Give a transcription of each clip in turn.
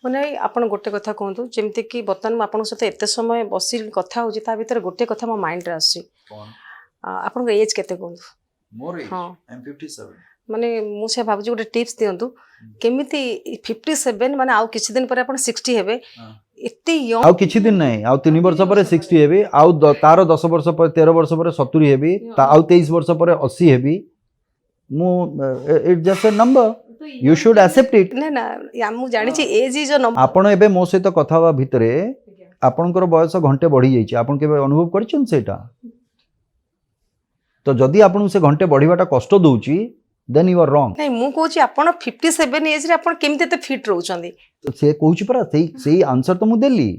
ମାନେ ଆପଣ गोटे कथा कहतु जमती कि बर्तमान आप सहित एत समय बस कथा हो भर गोटे कथा मो माइंड आपन एज केते कहतु मोर एज हाँ आई एम 57 माने मुझे भाबुची गोटे टिप्स दियंतु केमिति 57 माने आउ किछि दिन पर आपण 60 हेबे एते यंग आउ किछि दिन नै आउ 3 वर्ष पर 60 हेबी आउ तार 10 वर्ष पर 13 वर्ष पर 70 हेबी आउ 23 वर्ष पर 80 हेबी मु it just a number you should accept it ना ना या मु जानि छी एज इज अ नंबर आपण एबे मो सहित कथा होबा भितरे आपनकर बयस घंटे बढ़ी जाइछि आपण केबे अनुभव करछन सेटा तो जदि आपन से घंटे बढ़ीबाटा कष्ट दउची देन यू आर रॉन्ग नहीं मु कहूची आपण 57 एज रे आपण केमते ते फिट रहउचंदी तो से कहूची परा सेही आंसर तो मु देली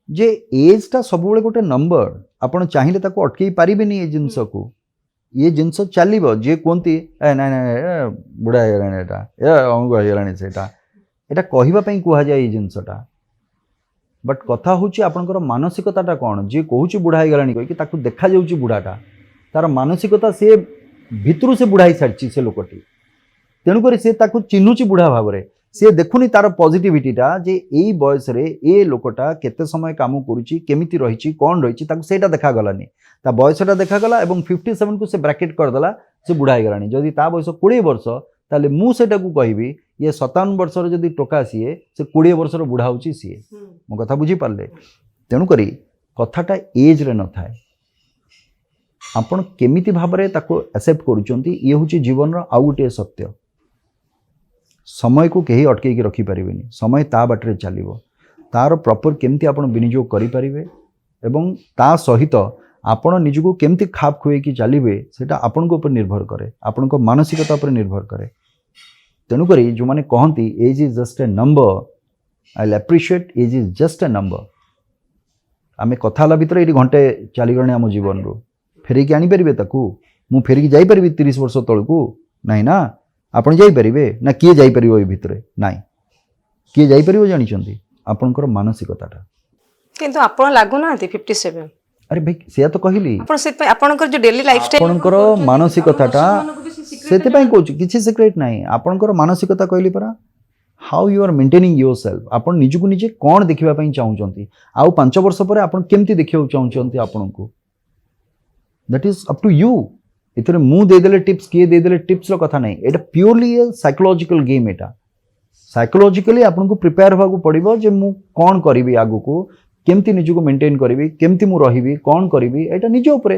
जे एज टा सब बेले गोटे नंबर आपण चाहिले ताको अटकेई पारिबेनी ए जिंस को ये जिंस चलिबो जे कोंती ए ना ना बुढ़ा हेलानी एटा ए अंग हेलानी सेटा एटा कहिबा पई कुहा जाय ए जिंसटा बट कथा होची आपनकर मानसिकताटा कोन जे कहूची बुढ़ा हेलानी कहि कि ताको देखा जाउची बुढ़ाटा तार मानसिकता से भितरु से बुढ़ाई सारची से लोकटी तेणु करी से ताको चिन्हुची बुढ़ा भावरे से देखुनी तार पॉजिटिविटीटा जे एई बयस रे ए लोकटा केते समय काम करूची केमिति रहिची कोन रहिची ताको सेटा देखा गलानी ता बयसटा देखा गला एवं 57 को से ब्रैकेट कर देला से बुढ़ा हे गलानी जदी ता बयस 20 वर्ष ताले मु सेटा को कहबी ये 57 वर्ष रे जदी टोका सीए से 20 वर्ष रो बुढ़ा होची सीए मो कथा बुझी पारले तेणु करी कथाटा एज रे न थाए आपण केमिति भाबरे ताको एक्सेप्ट करूचंती ये होची जीवन रो आउ गोटे सत्य समय को कहीं अटके रखी पारिबेनी समय ता बाटरे चलिबो तार प्रॉपर केमती आपण विनियोग करि पारिबे एवं ता सहित आपण निजको केमती खाप खुए कि चलिबे सेटा आपण को ऊपर निर्भर करे आपण को मानसिकता पर निर्भर करे तेणु करी जो माने कहंती age is just a number I will appreciate age is just a number आमे कथा ला भितर एडी घंटे चली गणे हम जीवन रो फेरि कि आनी परिबे ताकू मु फेरि कि जाई परिबे 30 वर्ष तळकू नाही ना आपण जाई परिबे ना किए जाई परिबो ए भितरे नाही किए जाई परिबो जानि चंती आपनकर मानसिकताटा किंतु आपण लागु ना 57 अरे भाई सेया तो कहिली आपण से आपनकर जो डेली लाइफस्टाइल आपनकर मानसिकताटा सेते पई कोच किछि सीक्रेट नाही आपनकर मानसिकता कहली परा how you are maintaining yourself आपण निजको निजे कोन देखिबा पई चाहू चंती आउ 5 वर्ष परे आपण केमती देखियो चाहू चंती आपनको that is up to you इतने मु दे देले टिप्स किए दे देले टिप्स रो कथा नहीं एटा प्योरली ए साइकोलॉजिकल गेम एटा साइकोलॉजिकली आपन को प्रिपेयर होबा को पड़िबो जे मु कोन करिवि आगु को केमती निजको मेंटेन करिवि केमती मु रहिवि कोन करिवि एटा निज ऊपर